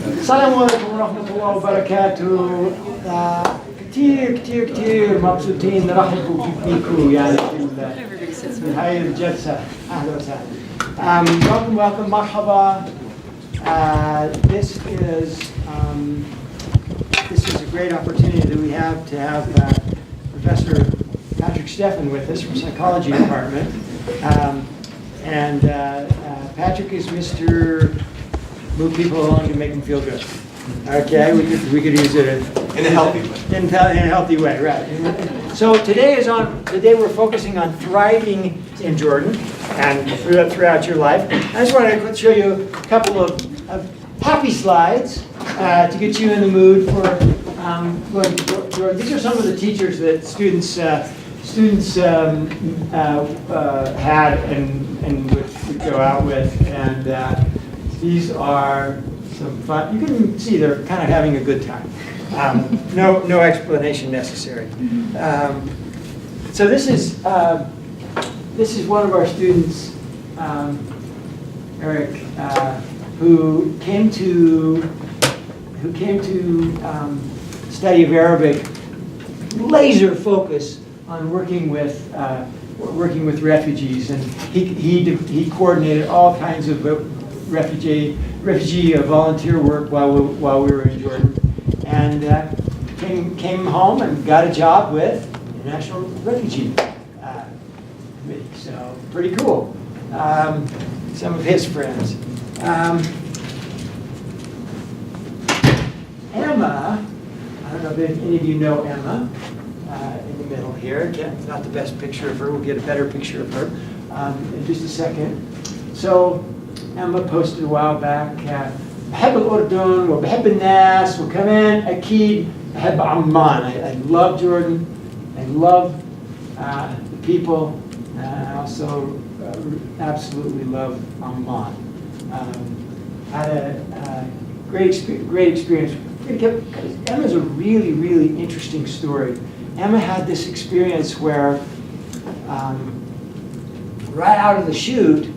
السلام عليكم ورحمة الله وبركاته. كتير كتير كتير مبسوطين نرحب فيكم يعني في هاي الجلسة. أهلا وسهلا. Welcome, مرحبا. This is a great opportunity that we have to have Professor Patrick Steffen with us from Psychology Department. Patrick is Mr. Move people along to make them feel good. Okay, we could use it in a healthy way. In a healthy way, right? So today we're focusing on thriving in Jordan and throughout your life. I just want to show you a couple of happy slides to get you in the mood for going to Jordan. These are some of the teachers that students had and would go out with, and these are some fun. You can see they're kind of having a good time. No explanation necessary. So this is one of our students, Eric, who came to study of Arabic, laser focus on working with refugees, and he coordinated all kinds of refugee volunteer work while we were in Jordan, and came home and got a job with the National Refugee Committee. So pretty cool. Some of his friends. Emma, I don't know if any of you know Emma. In the middle here. Again, not the best picture of her. We'll get a better picture of her in just a second. So Emma posted a while back, بحب الأردن وبحب الناس وكمان أكيد بحب عمان. I love Jordan. I love the people. I also absolutely love Amman. Had a great experience. Emma's a really, really interesting story. Emma had this experience where, right out of the chute,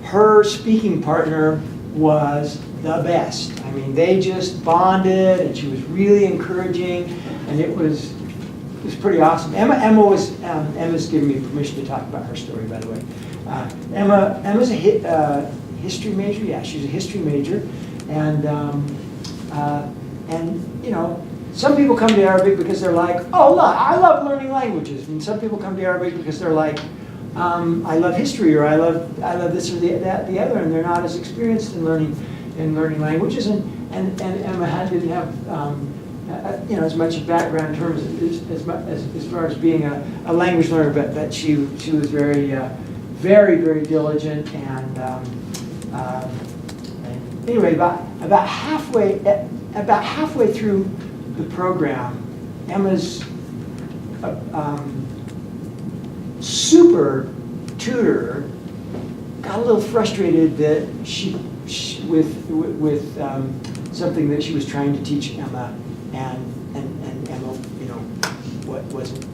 her speaking partner was the best. I mean, they just bonded, and she was really encouraging, and it was pretty awesome. Emma's given me permission to talk about her story, by the way. Emma's a history major. Yeah, she's a history major, and you know. Some people come to Arabic because they're like, oh, look, I love learning languages. And some people come to Arabic because they're like, I love history, or I love this or the other, and they're not as experienced in learning languages. And Emma didn't have as much background in terms as far as being a language learner, but she was very very diligent, and anyway, about halfway through the program, Emma's super tutor got a little frustrated that she with something that she was trying to teach Emma, and Emma, wasn't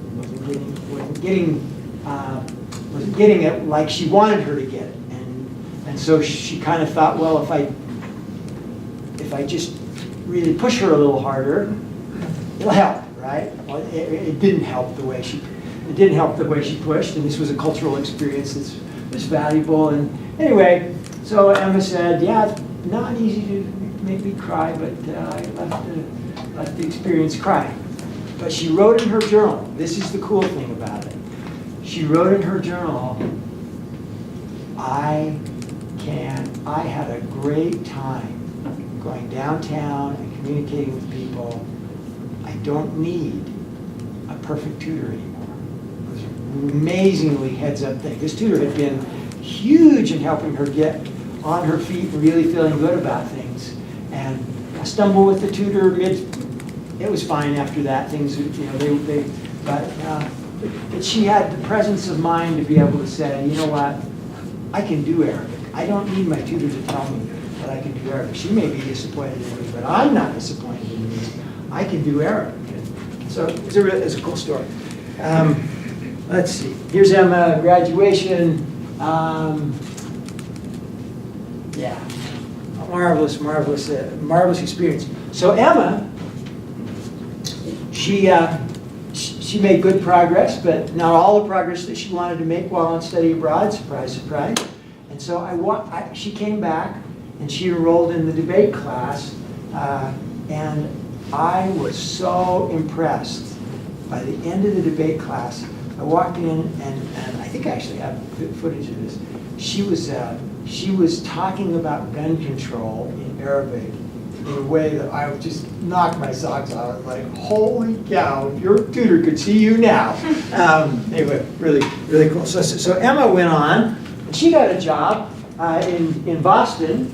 getting it like she wanted her to get it, and so she kind of thought, well, if I just really push her a little harder, it'll help, right? Well, it didn't help the way she pushed, and this was a cultural experience that's valuable. And anyway, so Emma said, yeah, it's not easy to make me cry, but I let the experience cry. But she wrote in her journal, this is the cool thing about it. She wrote in her journal, I had a great time going downtown and communicating with people. I don't need a perfect tutor anymore. It was an amazingly heads-up thing. This tutor had been huge in helping her get on her feet and really feeling good about things. And I stumbled with the tutor it was fine after that. Things, but she had the presence of mind to be able to say, you know what, I can do Arabic. I don't need my tutor to tell me that I can do Arabic. She may be disappointed in me, but I'm not disappointed in me. I can do Arabic. So it's a cool story. Let's see. Here's Emma, graduation. Yeah. marvelous, marvelous, marvelous experience. So Emma, she made good progress, but not all the progress that she wanted to make while on study abroad. Surprise, surprise. And so she came back and she enrolled in the debate class, and I was so impressed. By the end of the debate class, I walked in, and I think I actually have footage of this. She was talking about gun control in Arabic in a way that I would just knock my socks off. I was like, holy cow, if your tutor could see you now. Anyway, really, really cool. So Emma went on, and she got a job in Boston,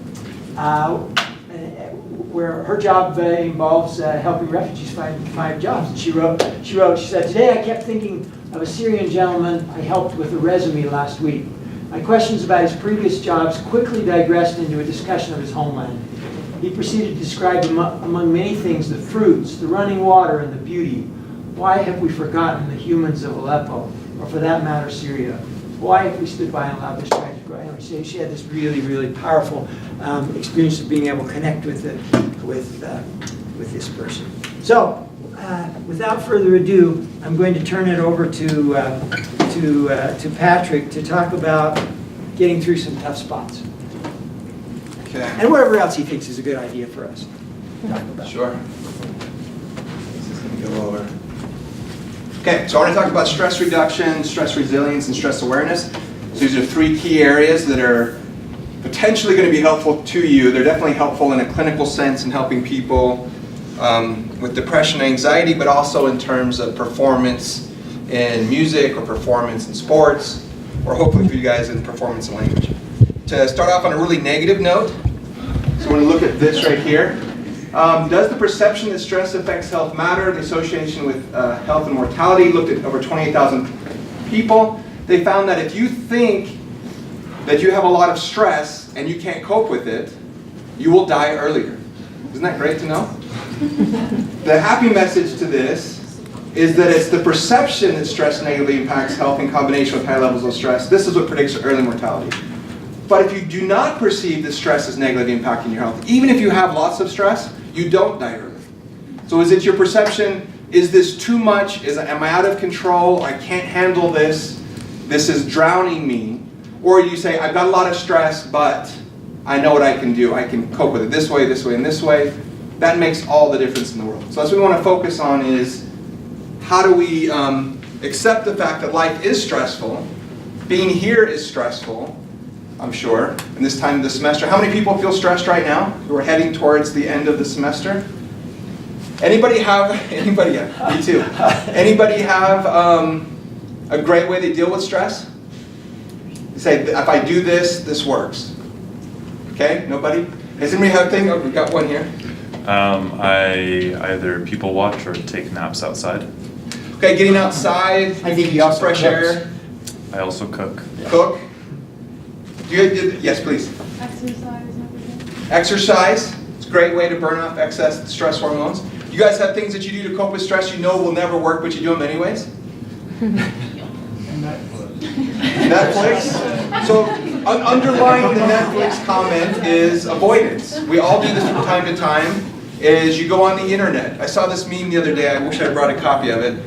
where her job involves helping refugees find jobs. And she said, today I kept thinking of a Syrian gentleman I helped with a resume last week. My questions about his previous jobs quickly digressed into a discussion of his homeland. He proceeded to describe, among many things, the fruits, the running water, and the beauty. Why have we forgotten the humans of Aleppo, or for that matter, Syria? Why have we stood by and allowed this tragedy to go? Anyway, she had this really, really powerful experience of being able to connect with this person. So, without further ado, I'm going to turn it over to Patrick to talk about getting through some tough spots. Okay. And whatever else he thinks is a good idea for us to talk about. Sure. This is going to go over. Okay, so I want to talk about stress reduction, stress resilience, and stress awareness. So these are three key areas that are potentially going to be helpful to you. They're definitely helpful in a clinical sense in helping people with depression and anxiety, but also in terms of performance in music or performance in sports, or hopefully for you guys in performance in language. To start off on a really negative note, so when we look at this right here, does the perception that stress affects health matter? The association with health and mortality looked at over 28,000 people. They found that if you think that you have a lot of stress and you can't cope with it, you will die earlier. Isn't that great to know? The happy message to this is that it's the perception that stress negatively impacts health in combination with high levels of stress. This is what predicts early mortality. But if you do not perceive that stress is negatively impacting your health, even if you have lots of stress, you don't die early. So is it your perception, is this too much? Am I out of control? I can't handle this. This is drowning me. Or you say, I've got a lot of stress, but I know what I can do. I can cope with it this way, and this way. That makes all the difference in the world. So that's what we want to focus on is how do we accept the fact that life is stressful. Being here is stressful, I'm sure, in this time of the semester. How many people feel stressed right now who are heading towards the end of the semester? Anybody have, me too. Anybody have a great way they deal with stress? You say, if I do this, this works. Okay, nobody? Does anybody have a thing? Oh, we've got one here. I either people watch or take naps outside. Okay, getting outside, I think he also fresh cooks. air. I also cook. Cook. Yes, please. Exercise every day. Exercise. It's a great way to burn off excess stress hormones. You guys have things that you do to cope with stress you know will never work, but you do them anyways? Netflix. So underlying the Netflix comment is avoidance. We all do this from time to time. Is you go on the internet. I saw this meme the other day. I wish I brought a copy of it.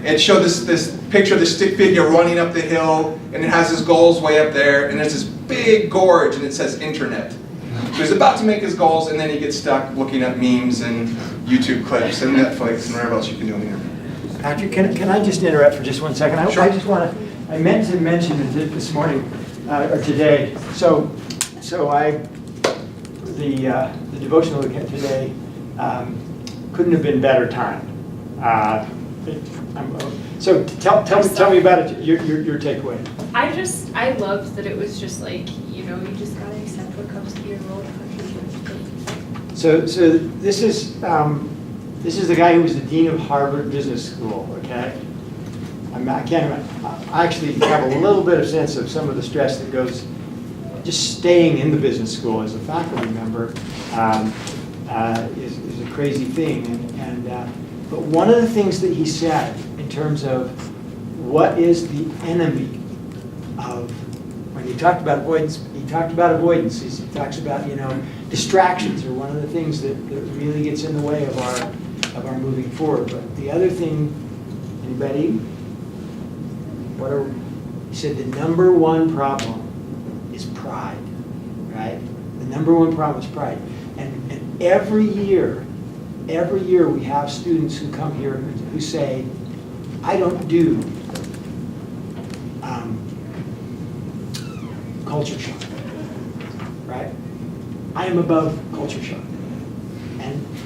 It showed this picture of this stick figure running up the hill, and it has his goals way up there, and there's this big gorge, and it says internet. So he's about to make his goals, and then he gets stuck looking at memes and YouTube clips and Netflix and whatever else you can do on the internet. Patrick, can I just interrupt for just 1 second? Sure. I meant to mention it this morning, or today. So the devotional we had today couldn't have been better timed. So tell me about it, your takeaway. I loved that it was just like, you just gotta accept what comes to your road. So this is the guy who was the dean of Harvard Business School. Okay, I actually have a little bit of sense of some of the stress that goes just staying in the business school as a faculty member is a crazy thing. But one of the things that he said in terms of what is the enemy of, when he talked about avoidance, he talks about, distractions are one of the things that really gets in the way of our moving forward. But the other thing, anybody? He said the number one problem is pride, right? The number one problem is pride. And every year we have students who come here who say, I don't do culture shock, right? I am above culture shock.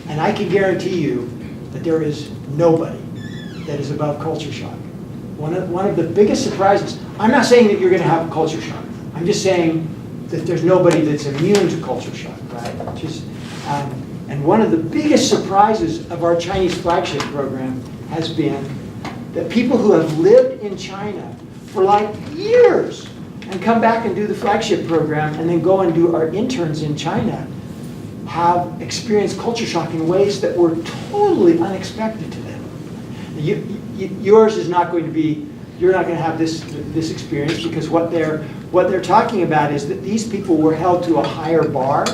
And I can guarantee you that there is nobody that is above culture shock. One of the biggest surprises, I'm not saying that you're going to have culture shock. I'm just saying that there's nobody that's immune to culture shock, right? And one of the biggest surprises of our Chinese flagship program has been that people who have lived in China for like years and come back and do the flagship program and then go and do our interns in China have experienced culture shock in ways that were totally unexpected to them. Yours is not going to be, you're not going to have this experience, because what they're talking about is that these people were held to a higher bar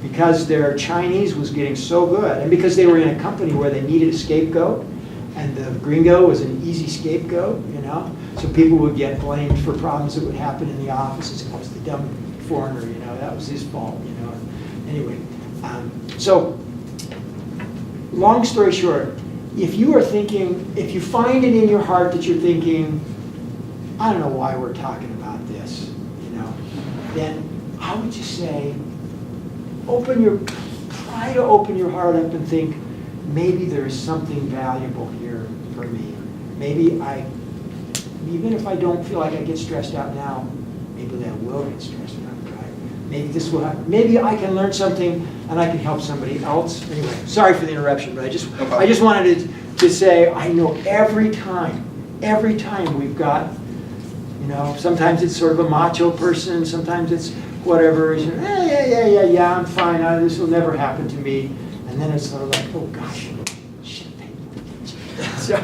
because their Chinese was getting so good, and because they were in a company where they needed a scapegoat, and the gringo was an easy scapegoat, you know? So people would get blamed for problems that would happen in the offices. It was the dumb foreigner, you know, that was his fault, you know? Anyway, so long story short, if you are thinking, if you find it in your heart that you're thinking, I don't know why we're talking about this, you know, then I would just say, try to open your heart up and think, maybe there's something valuable here for me. Maybe even if I don't feel like I get stressed out now, maybe I will get stressed out, right? Maybe this will happen. Maybe I can learn something and I can help somebody else. Anyway, sorry for the interruption, but I just wanted to say, I know every time we've got, you know, sometimes it's sort of a macho person, sometimes it's whatever, yeah, I'm fine, this will never happen to me. And then it's sort of like, oh gosh, shit. So,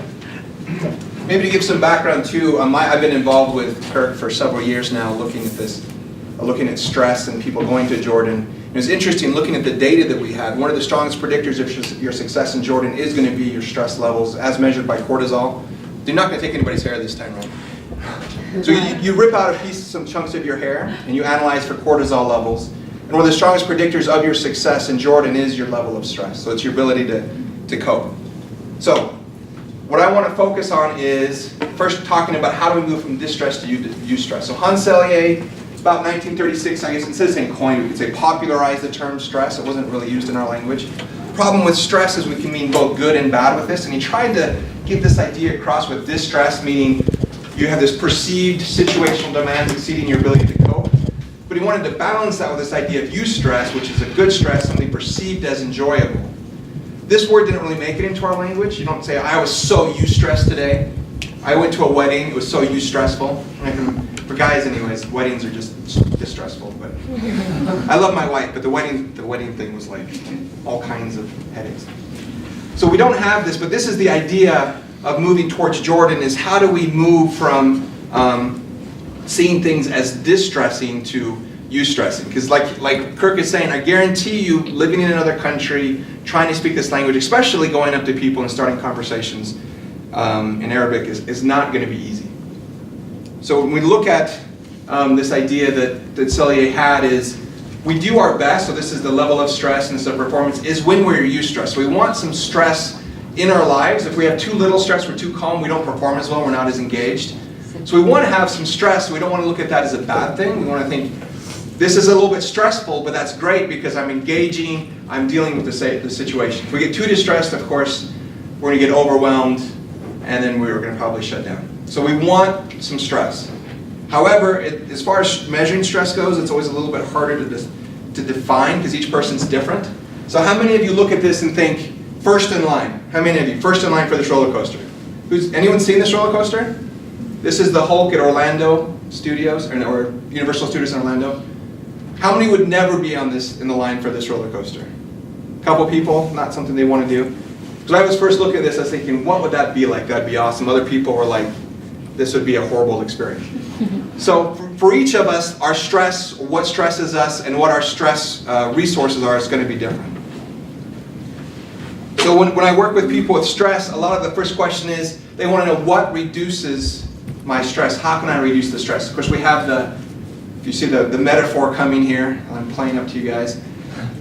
maybe to give some background too, I've been involved with Kirk for several years now, looking at this, looking at stress and people going to Jordan. It was interesting looking at the data that we had. One of the strongest predictors of your success in Jordan is going to be your stress levels as measured by cortisol. You're not going to take anybody's hair this time, right? So you rip out some chunks of your hair and you analyze for cortisol levels. And one of the strongest predictors of your success in Jordan is your level of stress. So it's your ability to cope. So what I want to focus on is first talking about how do we move from distress to eustress. So Hans Selye, about 1936, I guess instead of saying coined, we could say popularized the term stress. It wasn't really used in our language. The problem with stress is we can mean both good and bad with this. And he tried to get this idea across with distress, meaning you have this perceived situational demands exceeding your ability to cope. But he wanted to balance that with this idea of eustress, which is a good stress, something perceived as enjoyable. This word didn't really make it into our language. You don't say, I was so eustressed today. I went to a wedding, it was so eustressful. For guys anyways, weddings are just distressful. But I love my wife, but the wedding thing was like all kinds of headaches. So we don't have this, but this is the idea of moving towards Jordan, is how do we move from seeing things as distressing to eustressing? Because like Kirk is saying, I guarantee you, living in another country, trying to speak this language, especially going up to people and starting conversations in Arabic is not going to be easy. So when we look at this idea that Selye had is, we do our best, so this is the level of stress and this is the performance, is when we're eustressed. So we want some stress in our lives. If we have too little stress, we're too calm, we don't perform as well, we're not as engaged. So we want to have some stress. We don't want to look at that as a bad thing. We want to think, this is a little bit stressful, but that's great because I'm engaging, I'm dealing with the situation. If we get too distressed, of course, we're going to get overwhelmed, and then we're going to probably shut down. So we want some stress. However, as far as measuring stress goes, it's always a little bit harder to define because each person's different. So how many of you look at this and think, first in line? How many of you? First in line for this roller coaster. Anyone seen this roller coaster? This is the Hulk at Orlando Studios, or Universal Studios in Orlando. How many would never be in the line for this roller coaster? A couple people, not something they want to do. When I was first looking at this, I was thinking, what would that be like? That'd be awesome. Other people were like, this would be a horrible experience. So for each of us, our stress, what stresses us, and what our stress resources are is going to be different. So when I work with people with stress, a lot of the first question is, they want to know what reduces my stress. How can I reduce the stress? Of course, we have if you see the metaphor coming here, I'm playing up to you guys.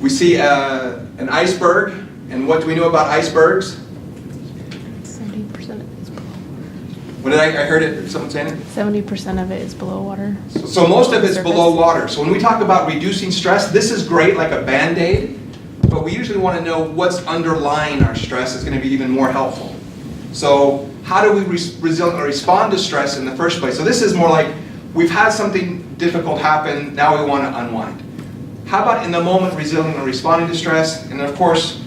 We see an iceberg, and what do we know about icebergs? 70% of it is below. What did I heard it, someone saying it? 70% of it is below water. So most of it's Surface. below water. So when we talk about reducing stress, this is great, like a Band-Aid, but we usually want to know what's underlying our stress is going to be even more helpful. So how do we respond to stress in the first place? So this is more like, we've had something difficult happen, now we want to unwind. How about in the moment resilient and responding to stress? And of course,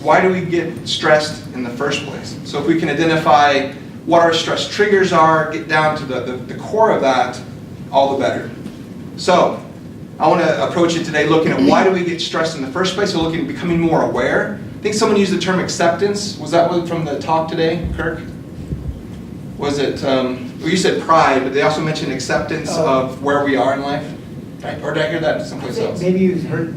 why do we get stressed in the first place? So if we can identify what our stress triggers are, get down to the core of that, all the better. So I want to approach it today looking at why do we get stressed in the first place, so looking at becoming more aware. I think someone used the term acceptance. Was that one from the talk today, Kirk? Was it, well, you said pride, but they also mentioned acceptance of where we are in life? Right? Or did I hear that someplace else? Maybe you heard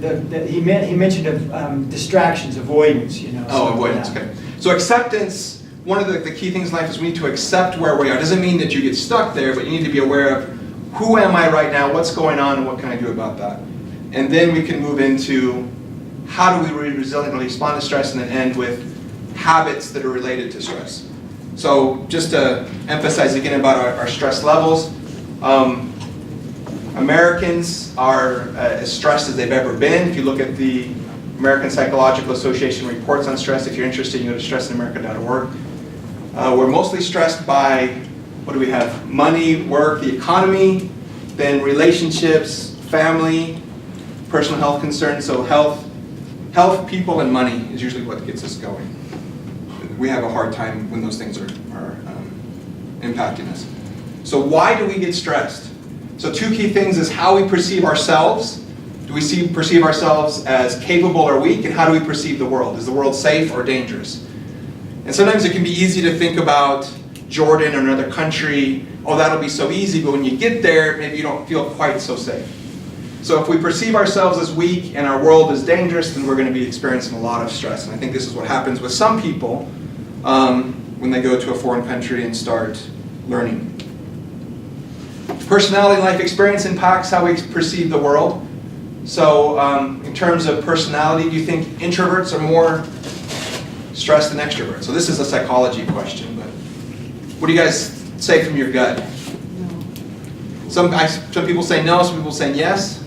he mentioned of distractions, avoidance, you know. Oh, so, avoidance, yeah. okay. So acceptance, one of the key things in life is we need to accept where we are. It doesn't mean that you get stuck there, but you need to be aware of who am I right now, what's going on, and what can I do about that. And then we can move into how do we resiliently respond to stress, and then end with habits that are related to stress. So just to emphasize again about our stress levels, Americans are as stressed as they've ever been. If you look at the American Psychological Association reports on stress, if you're interested, you go to stressinamerica.org. We're mostly stressed by, what do we have? Money, work, the economy, then relationships, family, personal health concerns. So health, people, and money is usually what gets us going. We have a hard time when those things are impacting us. So why do we get stressed? So two key things is how we perceive ourselves. Do we perceive ourselves as capable or weak? And how do we perceive the world? Is the world safe or dangerous? And sometimes it can be easy to think about Jordan or another country. Oh, that'll be so easy. But when you get there, maybe you don't feel quite so safe. So if we perceive ourselves as weak and our world is dangerous, then we're going to be experiencing a lot of stress. And I think this is what happens with some people when they go to a foreign country and start learning. Personality and life experience impacts how we perceive the world. So in terms of personality, do you think introverts are more stressed than extroverts? So this is a psychology question, but what do you guys say from your gut? Some people say no, some people say yes.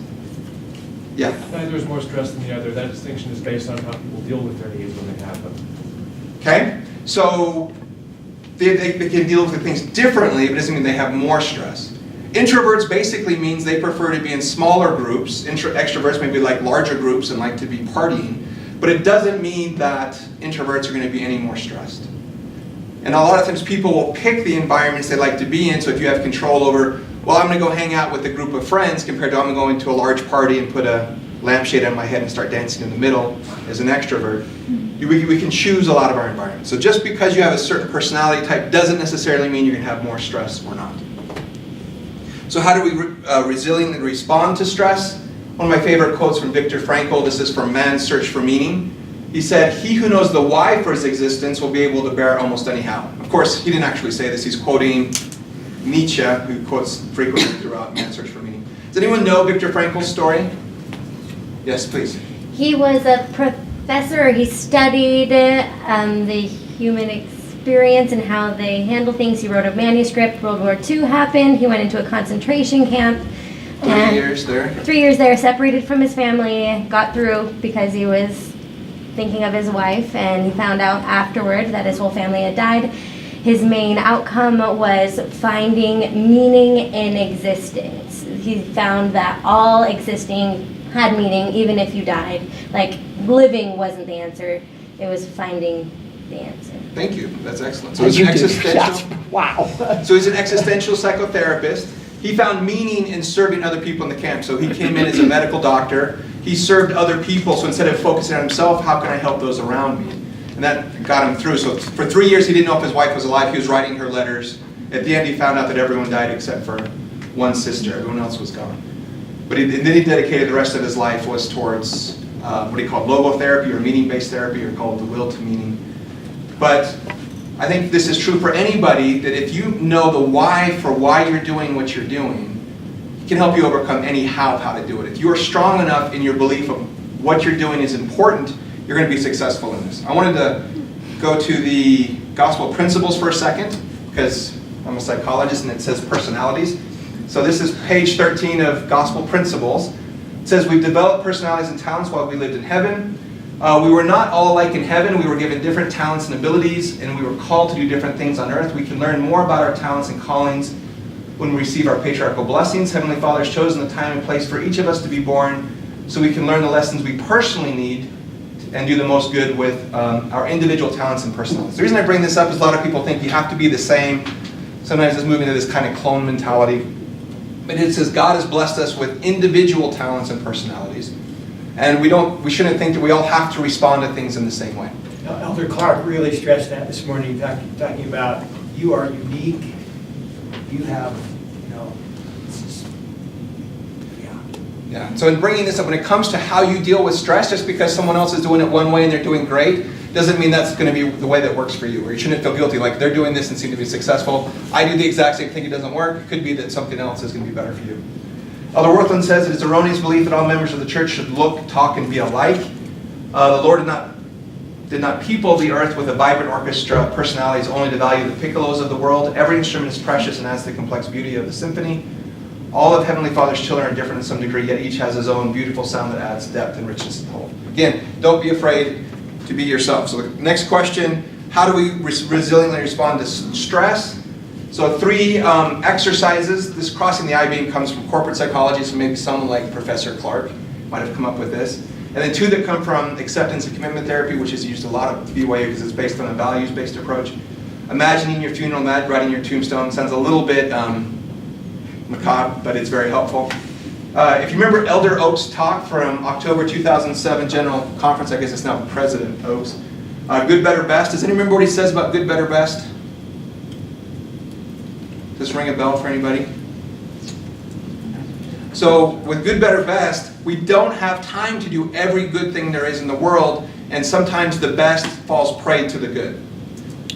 Yeah. Neither is more stressed than the other. That distinction is based on how people deal with their needs when they have them. Okay, so they can deal with things differently, but it doesn't mean they have more stress. Introverts basically means they prefer to be in smaller groups. Extroverts maybe like larger groups and like to be partying. But it doesn't mean that introverts are going to be any more stressed. And a lot of times people will pick the environments they like to be in. So if you have control over, well, I'm going to go hang out with a group of friends compared to I'm going to a large party and put a lampshade on my head and start dancing in the middle as an extrovert. We can choose a lot of our environments. So just because you have a certain personality type doesn't necessarily mean you're going to have more stress or not. So how do we resiliently respond to stress? One of my favorite quotes from Viktor Frankl, this is from Man's Search for Meaning. He said, "He who knows the why for his existence will be able to bear almost any how." Of course, he didn't actually say this. He's quoting Nietzsche, who quotes frequently throughout Man's Search for Meaning. Does anyone know Viktor Frankl's story? Yes, please. He was a professor. He studied the human experience and how they handle things. He wrote a manuscript. World War II happened. He went into a concentration camp. 3 years there. 3 years there, separated from his family, got through because he was thinking of his wife, and he found out afterward that his whole family had died. His main outcome was finding meaning in existence. He found that all existing had meaning, even if you died. Like, living wasn't the answer, it was finding the answer. Thank you. That's excellent. So he's an existential. Wow. So he's an existential psychotherapist. He found meaning in serving other people in the camp. So he came in as a medical doctor. He served other people. So instead of focusing on himself, how can I help those around me? And that got him through. So for 3 years, he didn't know if his wife was alive. He was writing her letters. At the end, he found out that everyone died except for one sister. Everyone else was gone. But and then he dedicated the rest of his life was towards what he called logotherapy or meaning-based therapy, or called the will to meaning. But I think this is true for anybody, that if you know the why for why you're doing what you're doing, it can help you overcome any how to do it. If you are strong enough in your belief of what you're doing is important, you're going to be successful in this. I wanted to go to the gospel principles for a second, because I'm a psychologist and it says personalities. So this is page 13 of Gospel Principles. It says, we've developed personalities and talents while we lived in heaven. We were not all alike in heaven. We were given different talents and abilities, and we were called to do different things on earth. We can learn more about our talents and callings when we receive our patriarchal blessings. Heavenly Father has chosen the time and place for each of us to be born, so we can learn the lessons we personally need and do the most good with our individual talents and personalities. The reason I bring this up is a lot of people think you have to be the same. Sometimes it's moving to this kind of clone mentality. But it says God has blessed us with individual talents and personalities. And we shouldn't think that we all have to respond to things in the same way. Elder Clark really stressed that this morning, talking about you are unique. You have, Yeah. So in bringing this up, when it comes to how you deal with stress, just because someone else is doing it one way and they're doing great, doesn't mean that's going to be the way that works for you. Or you shouldn't feel guilty, like they're doing this and seem to be successful. I do the exact same thing, it doesn't work. It could be that something else is going to be better for you. Elder Worthland says it is erroneous belief that all members of the church should look, talk, and be alike. The Lord did not people the earth with a vibrant orchestra of personalities only to value the piccolos of the world. Every instrument is precious and adds the complex beauty of the symphony. All of Heavenly Father's children are different in some degree, yet each has his own beautiful sound that adds depth and richness to the whole. Again, don't be afraid to be yourself. So the next question, how do we resiliently respond to stress? So 3 exercises. This crossing the I-beam comes from corporate psychology, so maybe someone like Professor Clark might have come up with this. And then 2 that come from acceptance and commitment therapy, which is used a lot of BYU because it's based on a values-based approach. Imagining your funeral, not writing your tombstone. Sounds a little bit macabre, but it's very helpful. If you remember Elder Oaks' talk from October 2007 General Conference, I guess it's now President Oaks, good, better, best. Does anyone remember what he says about good, better, best? Does this ring a bell for anybody? So with good, better, best, we don't have time to do every good thing there is in the world, and sometimes the best falls prey to the good.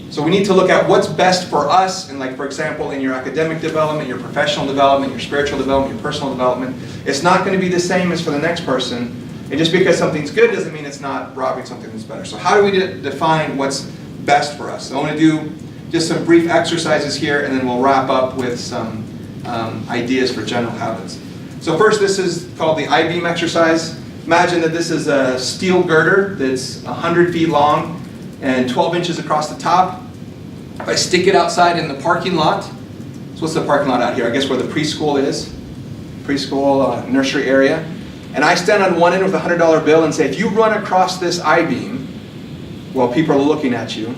So we need to look at what's best for us, and like, for example, in your academic development, your professional development, your spiritual development, your personal development, it's not going to be the same as for the next person. And just because something's good doesn't mean it's not robbing something that's better. So how do we define what's best for us? So I want to do just some brief exercises here, and then we'll wrap up with some ideas for general habits. So first, this is called the I-beam exercise. Imagine that this is a steel girder that's 100 feet long and 12 inches across the top. If I stick it outside in the parking lot, so what's the parking lot out here? I guess where the preschool is, preschool nursery area. And I stand on one end with a $100 bill and say, if you run across this I-beam while people are looking at you,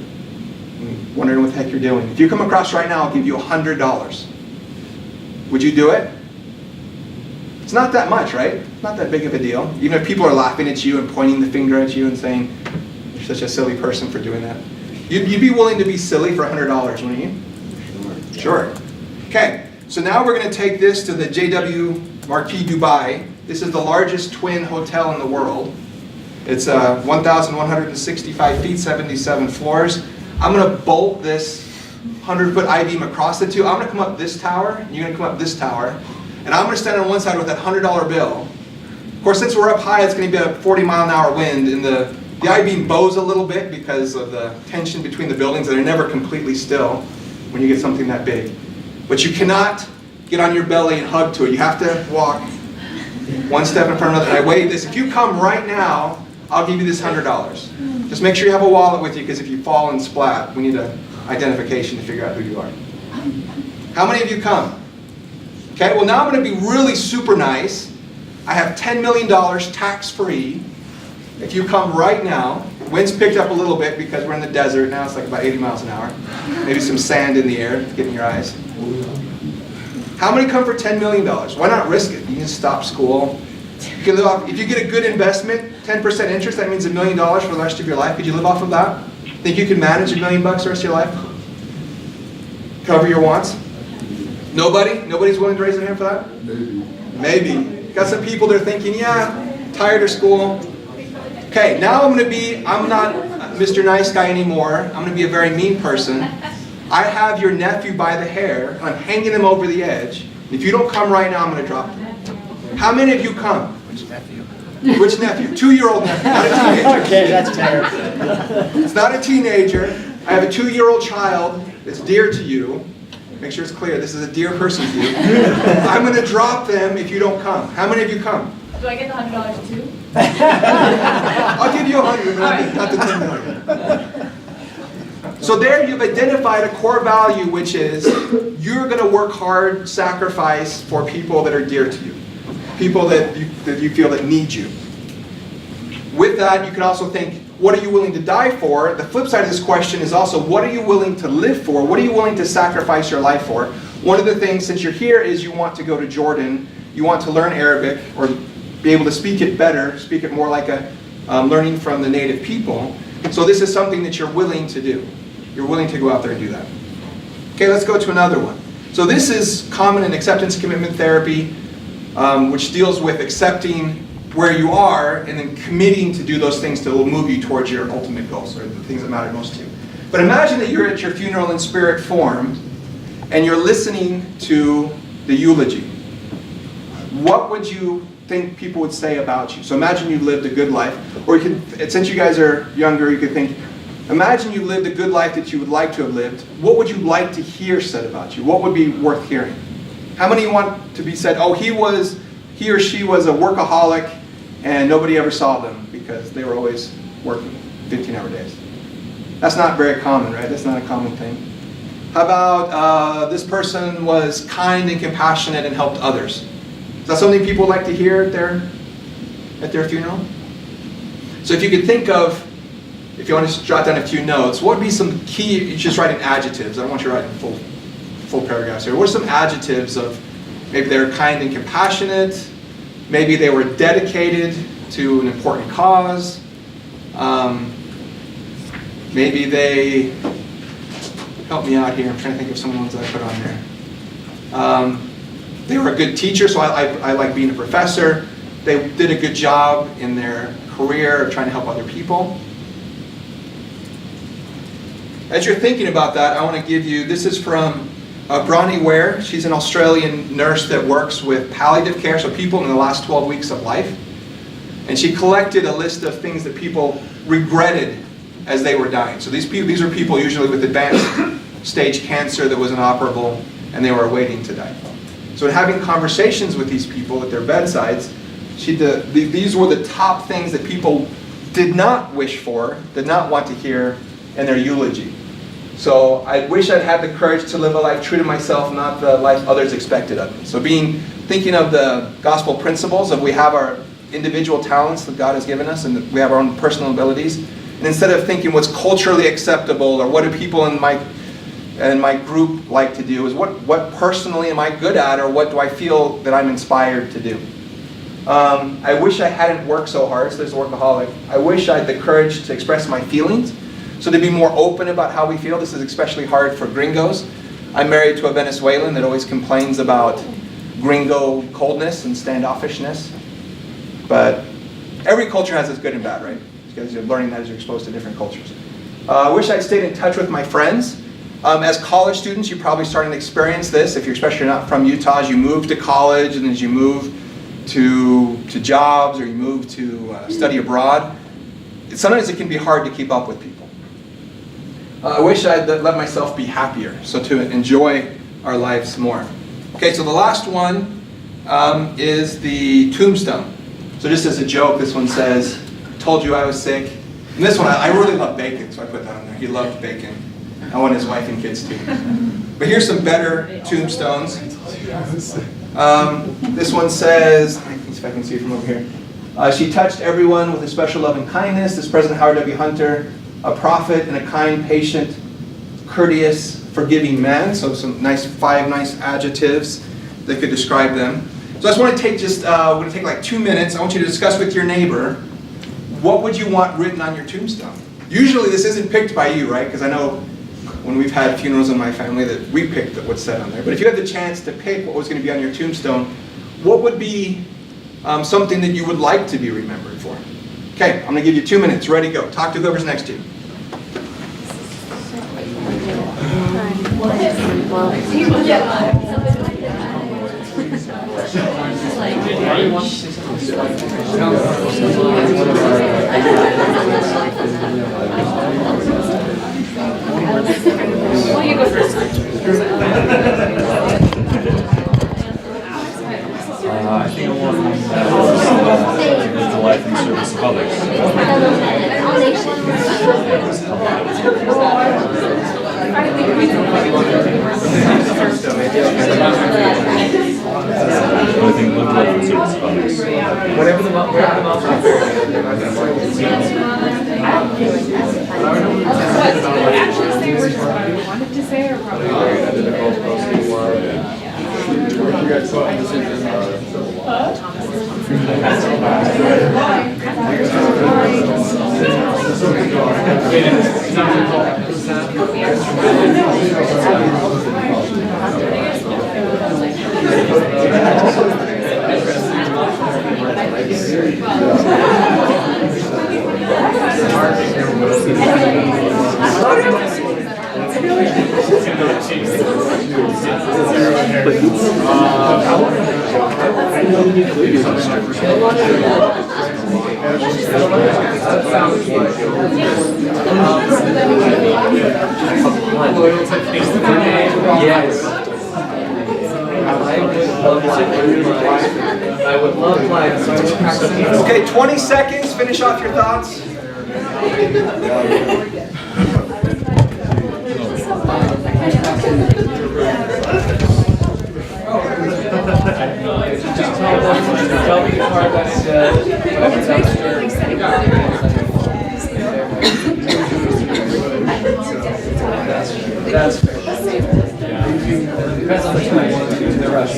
wondering what the heck you're doing, if you come across right now, I'll give you $100. Would you do it? It's not that much, right? It's not that big of a deal. Even if people are laughing at you and pointing the finger at you and saying, you're such a silly person for doing that. You'd be willing to be silly for $100, wouldn't you? Sure. Okay, so now we're going to take this to the JW Marquis Dubai. This is the largest twin hotel in the world. It's 1,165 feet, 77 floors. I'm going to bolt this 100-foot I-beam across the two. I'm going to come up this tower, and you're going to come up this tower. And I'm going to stand on one side with that $100 bill. Of course, since we're up high, it's going to be a 40-mile-an-hour wind, and the I-beam bows a little bit because of the tension between the buildings, and they're never completely still when you get something that big. But you cannot get on your belly and hug to it. You have to walk one step in front of another. And I wave this. If you come right now, I'll give you this $100. Just make sure you have a wallet with you, because if you fall and splat, we need an identification to figure out who you are. How many of you come? Okay, well now I'm going to be really super nice. I have $10 million tax-free. If you come right now, wind's picked up a little bit because we're in the desert now, it's like about 80 miles an hour. Maybe some sand in the air, get in your eyes. How many come for $10 million? Why not risk it? You can stop school. You can live off, if you get a good investment, 10% interest, that means $1 million for the rest of your life. Could you live off of that? Think you can manage $1 million the rest of your life? Cover your wants? Nobody? Nobody's willing to raise their hand for that? Maybe. Got some people that are thinking, yeah, tired of school. Okay, now I'm not Mr. Nice Guy anymore. I'm going to be a very mean person. I have your nephew by the hair. I'm hanging him over the edge. If you don't come right now, I'm going to drop him. How many of you come? Which nephew? Which nephew? 2-year-old nephew, not a teenager. Okay, that's terrible. It's not a teenager. I have a 2-year-old child that's dear to you. Make sure it's clear, this is a dear person to you. I'm going to drop them if you don't come. How many of you come? Do I get the $100 too? I'll give you 100, but not the 10 million. So there you've identified a core value, which is you're going to work hard, sacrifice for people that are dear to you. People that you feel that need you. With that, you can also think, what are you willing to die for? The flip side of this question is also, what are you willing to live for? What are you willing to sacrifice your life for? One of the things, since you're here, is you want to go to Jordan. You want to learn Arabic, or be able to speak it better, speak it more like a learning from the native people. So this is something that you're willing to do. You're willing to go out there and do that. Okay, let's go to another one. So this is common in acceptance commitment therapy, which deals with accepting where you are and then committing to do those things that will move you towards your ultimate goals, or the things that matter most to you. But imagine that you're at your funeral in spirit form and you're listening to the eulogy. What would you think people would say about you? So imagine you lived a good life, or you could, since you guys are younger, you could think, imagine you lived a good life that you would like to have lived. What would you like to hear said about you? What would be worth hearing? How many want to be said, oh, he or she was a workaholic and nobody ever saw them because they were always working 15-hour days? That's not very common, right? That's not a common thing. How about this person was kind and compassionate and helped others? Is that something people like to hear at their funeral? So if you could think of, if you want to jot down a few notes, what would be some key, you just write in adjectives. I don't want you to write in full paragraphs here. What are some adjectives of, maybe they were kind and compassionate, maybe they were dedicated to an important cause, maybe they, help me out here, I'm trying to think of some ones that I put on there. They were a good teacher, so I like being a professor. They did a good job in their career of trying to help other people. As you're thinking about that, I want to give you, this is from Bronnie Ware. She's an Australian nurse that works with palliative care, so people in the last 12 weeks of life. And she collected a list of things that people regretted as they were dying. So these are people usually with advanced stage cancer that was inoperable, and they were waiting to die. So in having conversations with these people at their bedsides, these were the top things that people did not wish for, did not want to hear in their eulogy. So I wish I'd had the courage to live a life true to myself, not the life others expected of me. So thinking of the gospel principles of we have our individual talents that God has given us, and we have our own personal abilities. And instead of thinking what's culturally acceptable or what do people in my group like to do, is what personally am I good at, or what do I feel that I'm inspired to do. I wish I hadn't worked so hard, so there's a workaholic. I wish I had the courage to express my feelings. So to be more open about how we feel. This is especially hard for gringos. I'm married to a Venezuelan that always complains about gringo coldness and standoffishness. But every culture has its good and bad, right? Because you're learning that as you're exposed to different cultures. I wish I'd stayed in touch with my friends. As college students, you're probably starting to experience this. If you're especially not from Utah, as you move to college and as you move to jobs or you move to study abroad, sometimes it can be hard to keep up with people. I wish I'd let myself be happier, so to enjoy our lives more. Okay, so the last one is the tombstone. So just as a joke, this one says, told you I was sick. And this one, I really love bacon, so I put that on there. He loved bacon. I want his wife and kids too. But here's some better tombstones. This one says, let me see if I can see it from over here. She touched everyone with a special love and kindness. This President Howard W. Hunter, a prophet and a kind, patient, courteous, forgiving man. So some five nice adjectives that could describe them. So I just want to take we're going to take like 2 minutes. I want you to discuss with your neighbor, what would you want written on your tombstone? Usually this isn't picked by you, right? Because I know when we've had funerals in my family that we picked what's said on there. But if you had the chance to pick what was going to be on your tombstone, what would be something that you would like to be remembered for? Okay, I'm going to give you 2 minutes. Ready, go. Talk to whoever's next to you. Well, you go first. I think I want the life and service of others. I think live life and service of others. Wherever the mouth Actually say what I wanted to say or probably. Yes. I would love life. So I would practice. Okay, 20 seconds. Finish off your thoughts. Just tell me the part that that's fair. Depends on the time. The rush.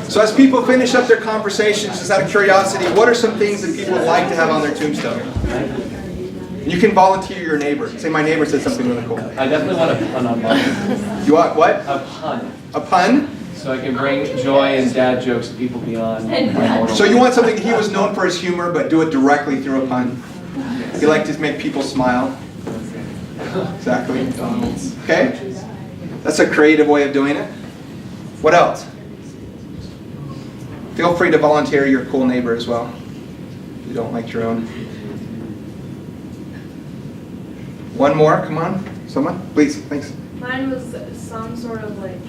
So as people finish up their conversations, just out of curiosity, what are some things that people would like to have on their tombstone? You can volunteer your neighbor. Say, my neighbor said something really cool. I definitely want a pun on mine. You want what? A pun. A pun? So I can bring joy and dad jokes to people beyond my mortal. So you want something, he was known for his humor, but do it directly through a pun. He liked to make people smile. Exactly. Okay? That's a creative way of doing it. What else? Feel free to volunteer your cool neighbor as well. You don't like your own. One more, come on. Someone? Please, thanks. Mine was some sort of like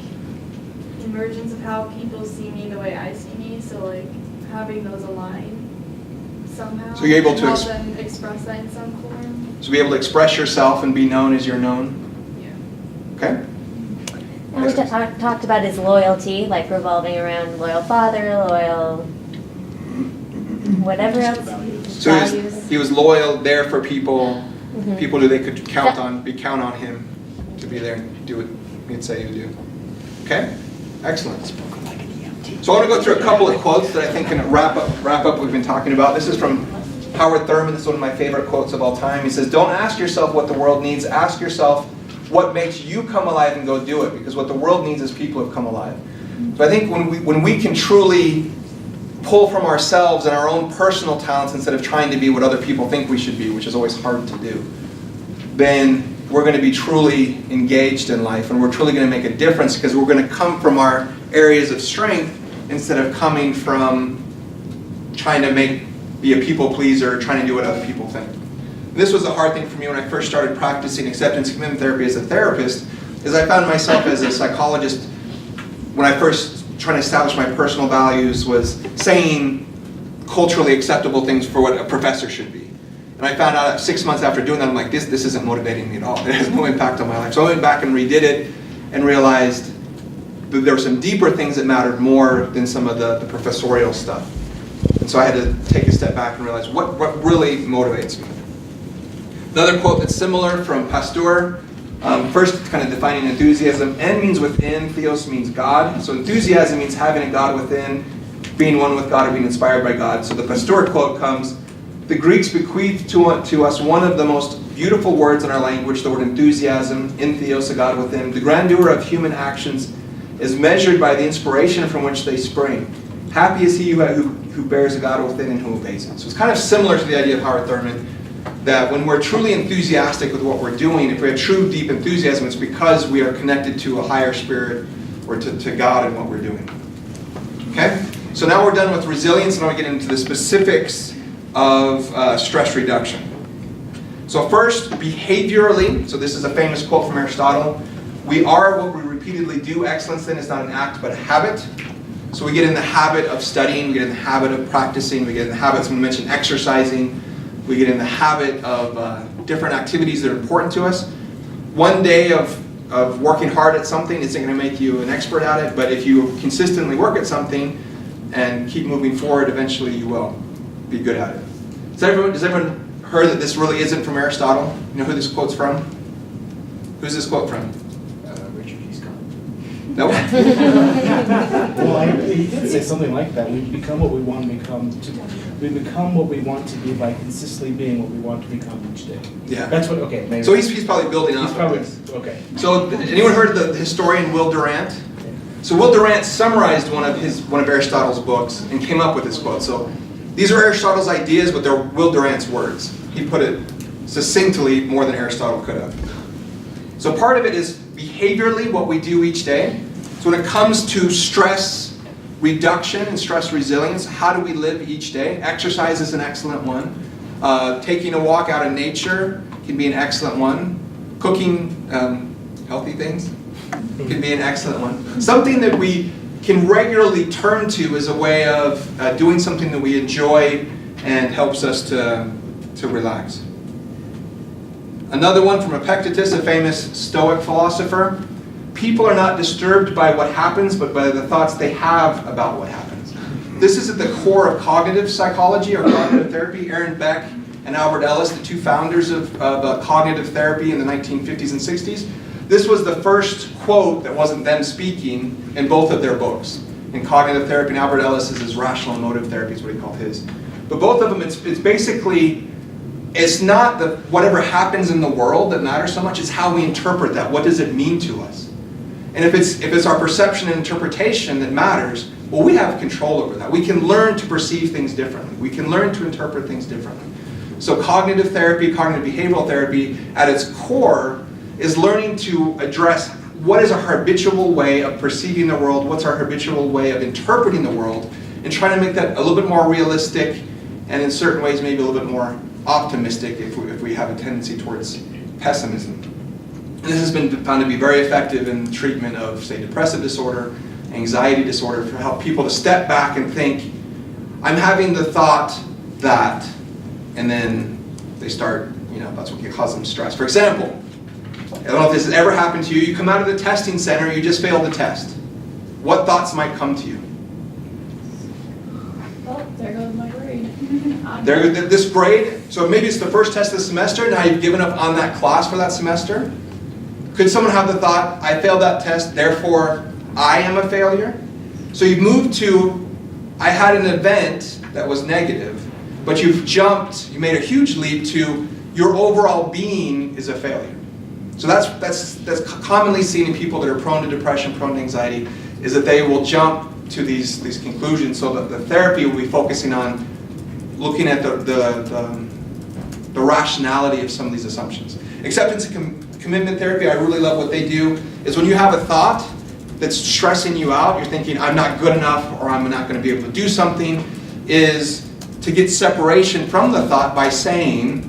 emergence of how people see me the way I see me. So like having those align somehow. So you're able to help them express that in some form. So be able to express yourself and be known as you're known. Yeah. Okay? And we talked about his loyalty, like revolving around loyal father, loyal whatever else. So he was loyal, there for people, Mhm. people who they could count on him to be there and do what he'd say he would do. Okay? Excellent. So I want to go through a couple of quotes that I think can wrap up what we've been talking about. This is from Howard Thurman. This is one of my favorite quotes of all time. He says, "Don't ask yourself what the world needs. Ask yourself what makes you come alive and go do it. Because what the world needs is people who have come alive." So I think when we can truly pull from ourselves and our own personal talents instead of trying to be what other people think we should be, which is always hard to do, then we're going to be truly engaged in life and we're truly going to make a difference because we're going to come from our areas of strength instead of coming from trying to be a people pleaser, trying to do what other people think. This was a hard thing for me when I first started practicing acceptance commitment therapy as a therapist, is I found myself as a psychologist, when I first trying to establish my personal values, was saying culturally acceptable things for what a professor should be. And I found out 6 months after doing that, I'm like, this isn't motivating me at all. It has no impact on my life. So I went back and redid it and realized that there were some deeper things that mattered more than some of the professorial stuff. And And so I had to take a step back and realize what really motivates me. Another quote that's similar from Pasteur. First, kind of defining enthusiasm. En means within, theos means God. So enthusiasm means having a God within, being one with God or being inspired by God. So the Pasteur quote comes, "The Greeks bequeathed to us one of the most beautiful words in our language, the word enthusiasm, in theos, a God within. The grandeur of human actions is measured by the inspiration from which they spring. Happy is he who bears a God within and who obeys it." So it's kind of similar to the idea of Howard Thurman, that when we're truly enthusiastic with what we're doing, if we have true deep enthusiasm, it's because we are connected to a higher spirit or to God in what we're doing. Okay? So now we're done with resilience, and now we get into the specifics of stress reduction. So first, behaviorally, so this is a famous quote from Aristotle, "We are what we repeatedly do. Excellence then is not an act but a habit." So we get in the habit of studying, we get in the habit of practicing, we get in the habit, someone mentioned exercising, we get in the habit of different activities that are important to us. One day of working hard at something isn't going to make you an expert at it, but if you consistently work at something and keep moving forward, eventually you will be good at it. Does everyone heard that this really isn't from Aristotle? You know who this quote's from? Who's this quote from? Richard G. Scott. No? Well, he did say something like that. We become what we want to become. We become what we want to be by consistently being what we want to become each day. Yeah. That's what. Okay. Maybe. So he's probably building He's off probably of this. okay. So anyone heard of the historian Will Durant? So Will Durant summarized one of Aristotle's books and came up with this quote. So these are Aristotle's ideas, but they're Will Durant's words. He put it succinctly more than Aristotle could have. So part of it is behaviorally what we do each day. So when it comes to stress reduction and stress resilience, how do we live each day? Exercise is an excellent one. Taking a walk out in nature can be an excellent one. Cooking healthy things can be an excellent one. Something that we can regularly turn to as a way of doing something that we enjoy and helps us to relax. Another one from Epictetus, a famous Stoic philosopher. People are not disturbed by what happens, but by the thoughts they have about what happens. This is at the core of cognitive psychology or cognitive therapy. Aaron Beck and Albert Ellis, the two founders of cognitive therapy in the 1950s and 60s. This was the first quote that wasn't them speaking in both of their books. In cognitive therapy, and Albert Ellis is his rational emotive therapy is what he called his. But both of them, it's basically, it's not whatever happens in the world that matters so much, it's how we interpret that. What does it mean to us? And if it's our perception and interpretation that matters, well, we have control over that. We can learn to perceive things differently. We can learn to interpret things differently. So cognitive therapy, cognitive behavioral therapy, at its core, is learning to address what is our habitual way of perceiving the world, what's our habitual way of interpreting the world, and trying to make that a little bit more realistic, and in certain ways maybe a little bit more optimistic if we have a tendency towards pessimism. And this has been found to be very effective in the treatment of, say, depressive disorder, anxiety disorder, for help people to step back and think, I'm having the thought that, and then they start, that's what can cause them stress. For example, I don't know if this has ever happened to you, you come out of the testing center, you just failed the test. What thoughts might come to you? Oh, there goes my grade. This grade, so maybe it's the first test of the semester, now you've given up on that class for that semester. Could someone have the thought, I failed that test, therefore I am a failure? So you've moved to, I had an event that was negative, but you made a huge leap to, your overall being is a failure. So that's commonly seen in people that are prone to depression, prone to anxiety, is that they will jump to these conclusions. So that the therapy will be focusing on looking at the rationality of some of these assumptions. Acceptance and commitment therapy, I really love what they do, is when you have a thought that's stressing you out, you're thinking, I'm not good enough, or I'm not going to be able to do something, is to get separation from the thought by saying,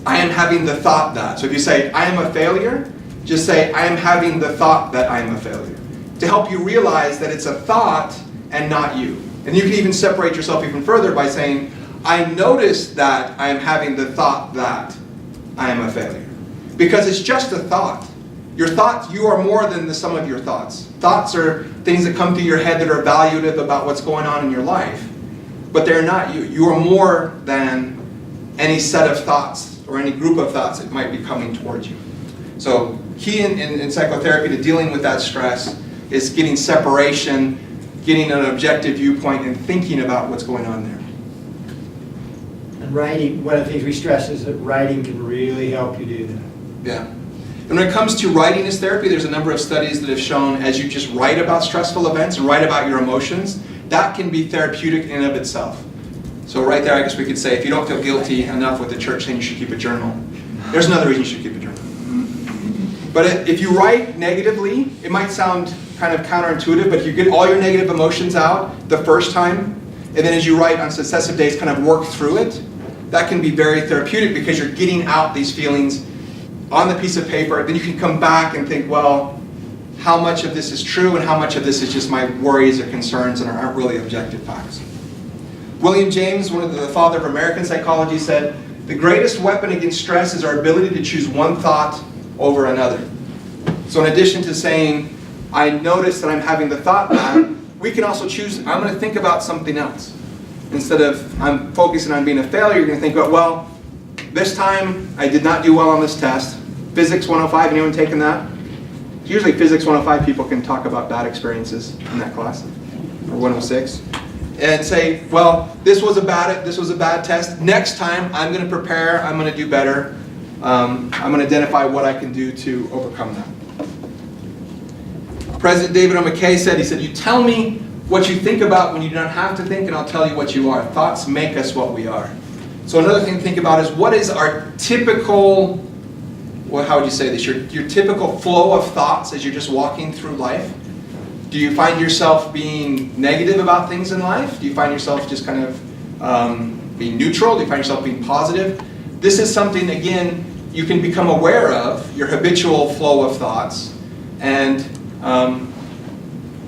I am having the thought that. So if you say, I am a failure, just say, I am having the thought that I am a failure. To help you realize that it's a thought and not you. And you can even separate yourself even further by saying, I notice that I am having the thought that I am a failure. Because it's just a thought. Your thoughts, you are more than the sum of your thoughts. Thoughts are things that come through your head that are evaluative about what's going on in your life. but they're not you. You are more than any set of thoughts or any group of thoughts that might be coming towards you. So key in psychotherapy to dealing with that stress is getting separation, getting an objective viewpoint, and thinking about what's going on there. And writing, one of the things we stress is that writing can really help you do that. Yeah. And when it comes to writing as therapy, there's a number of studies that have shown as you just write about stressful events and write about your emotions, that can be therapeutic in and of itself. So right there, I guess we could say, if you don't feel guilty enough with the church, then you should keep a journal. There's another reason you should keep a journal. But if you write negatively, it might sound kind of counterintuitive, but if you get all your negative emotions out the first time, and then as you write on successive days, kind of work through it, that can be very therapeutic because you're getting out these feelings on the piece of paper. Then you can come back and think, well, how much of this is true and how much of this is just my worries or concerns and aren't really objective facts. William James, one of the father of American psychology, said, the greatest weapon against stress is our ability to choose one thought over another. So in addition to saying, I notice that I'm having the thought back, we can also choose, I'm going to think about something else. Instead of I'm focusing on being a failure, you're going to think about, well, this time I did not do well on this test. Physics 105, anyone taken that? Usually Physics 105 people can talk about bad experiences in that class, or 106. And say, well, this was a bad test. Next time I'm going to prepare, I'm going to do better. I'm going to identify what I can do to overcome that. President David O. McKay said, he said, you tell me what you think about when you do not have to think, and I'll tell you what you are. Thoughts make us what we are. So another thing to think about is what is our typical, well, how would you say this, your typical flow of thoughts as you're just walking through life? Do you find yourself being negative about things in life? Do you find yourself just kind of being neutral? Do you find yourself being positive? This is something, again, you can become aware of, your habitual flow of thoughts, and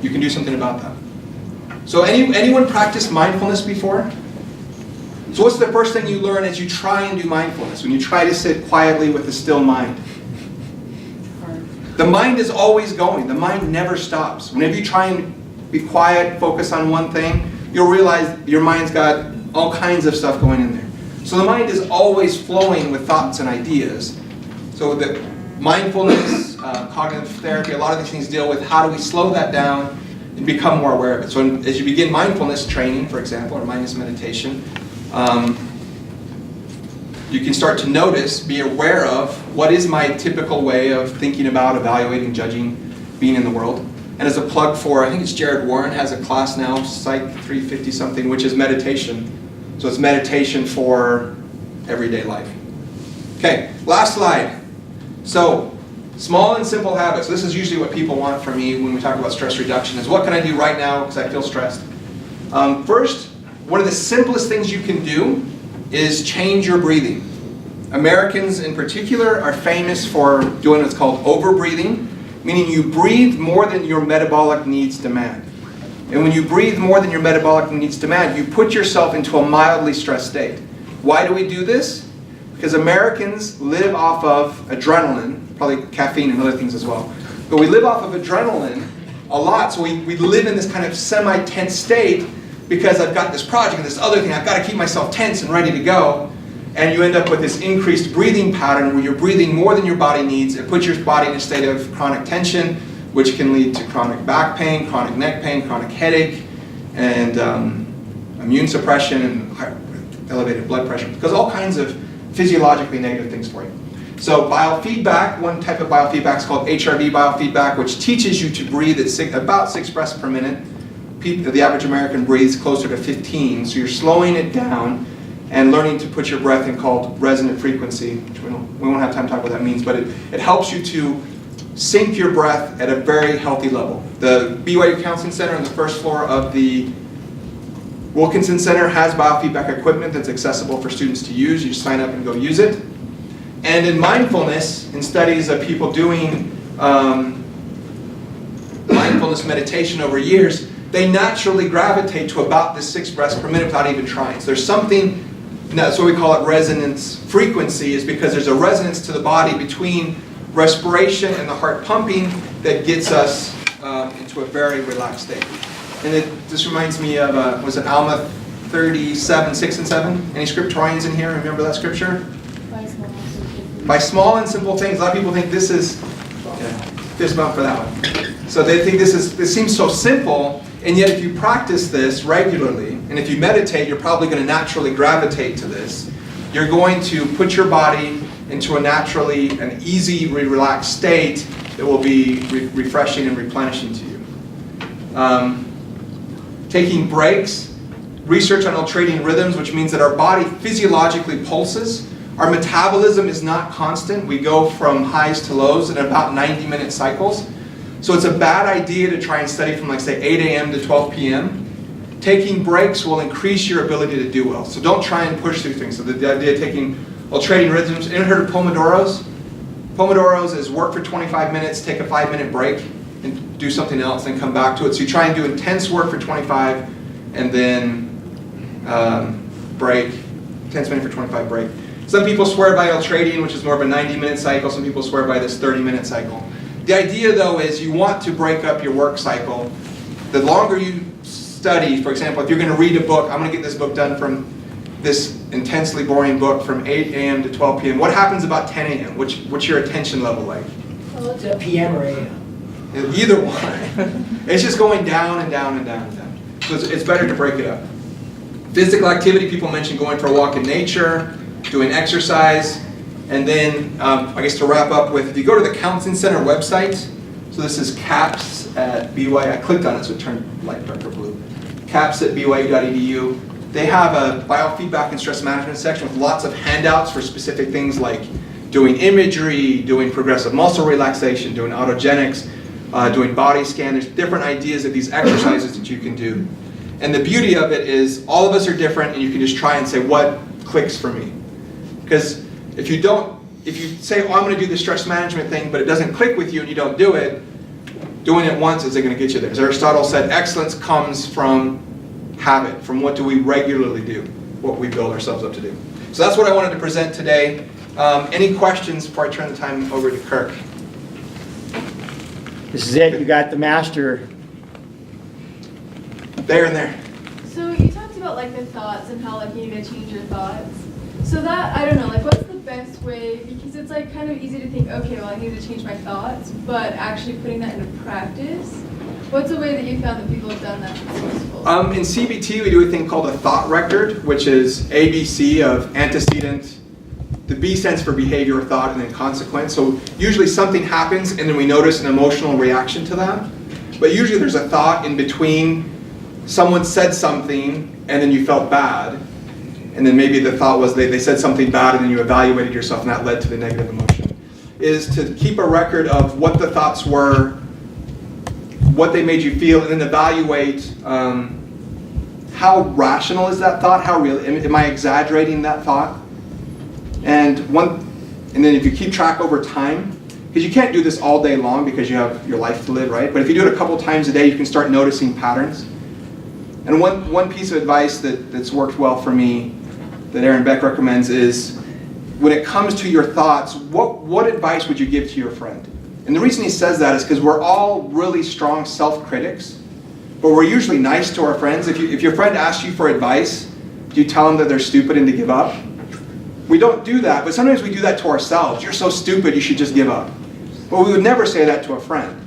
you can do something about that. So anyone practice mindfulness before? So what's the first thing you learn as you try and do mindfulness, when you try to sit quietly with a still mind? The mind is always going. The mind never stops. Whenever you try and be quiet, focus on one thing, you'll realize your mind's got all kinds of stuff going in there. So the mind is always flowing with thoughts and ideas. So the mindfulness, cognitive therapy, a lot of these things deal with how do we slow that down and become more aware of it. So as you begin mindfulness training, for example, or mindfulness meditation, you can start to notice, be aware of, what is my typical way of thinking about, evaluating, judging, being in the world. And as a plug for, I think it's Jared Warren has a class now, Psych 350 something, which is meditation. So it's meditation for everyday life. Okay, last slide. So, small and simple habits. This is usually what people want from me when we talk about stress reduction, is what can I do right now because I feel stressed? First, one of the simplest things you can do is change your breathing. Americans in particular are famous for doing what's called over-breathing, meaning you breathe more than your metabolic needs demand. And when you breathe more than your metabolic needs demand, you put yourself into a mildly stressed state. Why do we do this? Because Americans live off of adrenaline, probably caffeine and other things as well. But we live off of adrenaline a lot, so we live in this kind of semi-tense state because I've got this project and this other thing, I've got to keep myself tense and ready to go. And you end up with this increased breathing pattern where you're breathing more than your body needs. It puts your body in a state of chronic tension, which can lead to chronic back pain, chronic neck pain, chronic headache, and immune suppression and elevated blood pressure. Because all kinds of physiologically negative things for you. So biofeedback, one type of biofeedback is called HRV biofeedback, which teaches you to breathe at about 6 breaths per minute. The average American breathes closer to 15, so you're slowing it down and learning to put your breath in called resonant frequency, which we won't have time to talk what that means, but it helps you to sync your breath at a very healthy level. The BYU Counseling Center on the first floor of the Wilkinson Center has biofeedback equipment that's accessible for students to use. You just sign up and go use it. And in mindfulness, in studies of people doing mindfulness meditation over years, they naturally gravitate to about this 6 breaths per minute without even trying. So there's something, that's what we call it resonance frequency, is because there's a resonance to the body between respiration and the heart pumping that gets us into a very relaxed state. And this reminds me of, was it Alma 37, 6 and 7. Any scriptorians in here remember that scripture? By small and simple things. A lot of people think this is, fist bump for that one. So they think this seems so simple, and yet if you practice this regularly, and if you meditate, you're probably going to naturally gravitate to this. You're going to put your body into an easy, relaxed state that will be refreshing and replenishing to you. Taking breaks, research on ultradian rhythms, which means that our body physiologically pulses. Our metabolism is not constant. We go from highs to lows in about 90-minute cycles. So it's a bad idea to try and study from, like, say, 8 a.m. to 12 p.m. Taking breaks will increase your ability to do well. So don't try and push through things. So the idea of taking ultradian rhythms, you ever heard of Pomodoros? Pomodoros is work for 25 minutes, take a 5-minute break, and do something else, then come back to it. So you try and do intense work for 25, and then break, 10 minutes for 25 break. Some people swear by ultradian, which is more of a 90-minute cycle. Some people swear by this 30-minute cycle. The idea, though, is you want to break up your work cycle. The longer you study, for example, if you're going to read a book, I'm going to get this book done from this intensely boring book from 8 a.m. to 12 p.m. What happens about 10 a.m.? What's your attention level like? Well, it's a PM or AM. Either one. It's just going down and down and down and down. So it's better to break it up. Physical activity, people mentioned going for a walk in nature, doing exercise, and then I guess to wrap up with, if you go to the Counseling Center website, so this is CAPS at BYU, I clicked on it so it turned light darker blue, CAPS at BYU.edu. They have a biofeedback and stress management section with lots of handouts for specific things like doing imagery, doing progressive muscle relaxation, doing autogenics, doing body scan. There's different ideas of these exercises that you can do. And the beauty of it is all of us are different, and you can just try and say, what clicks for me? Because if you say, oh, I'm going to do the stress management thing, but it doesn't click with you and you don't do it, doing it once isn't going to get you there. As Aristotle said, excellence comes from habit, from what do we regularly do, what we build ourselves up to do. So that's what I wanted to present today. Any questions before I turn the time over to Kirk? This is it, you got the master. There and there. So you talked about like the thoughts and how like you need to change your thoughts. So that, I don't know, like what's the best way, because it's like kind of easy to think, okay, well I need to change my thoughts, but actually putting that into practice, what's a way that you found that people have done that that's useful? In CBT, we do a thing called a thought record, which is ABC of antecedent. The B stands for behavior or thought, and then consequence. So usually something happens, and then we notice an emotional reaction to that. But usually there's a thought in between. Someone said something, and then you felt bad. And then maybe the thought was they said something bad, and then you evaluated yourself, and that led to the negative emotion. Is to keep a record of what the thoughts were, what they made you feel, and then evaluate how rational is that thought? How real? Am I exaggerating that thought? And then if you keep track over time, because you can't do this all day long because you have your life to live, right? But if you do it a couple times a day, you can start noticing patterns. And one piece of advice that's worked well for me, that Aaron Beck recommends, is when it comes to your thoughts, what advice would you give to your friend? And the reason he says that is because we're all really strong self-critics, but we're usually nice to our friends. If your friend asks you for advice, do you tell them that they're stupid and to give up? We don't do that, but sometimes we do that to ourselves. You're so stupid, you should just give up. But we would never say that to a friend.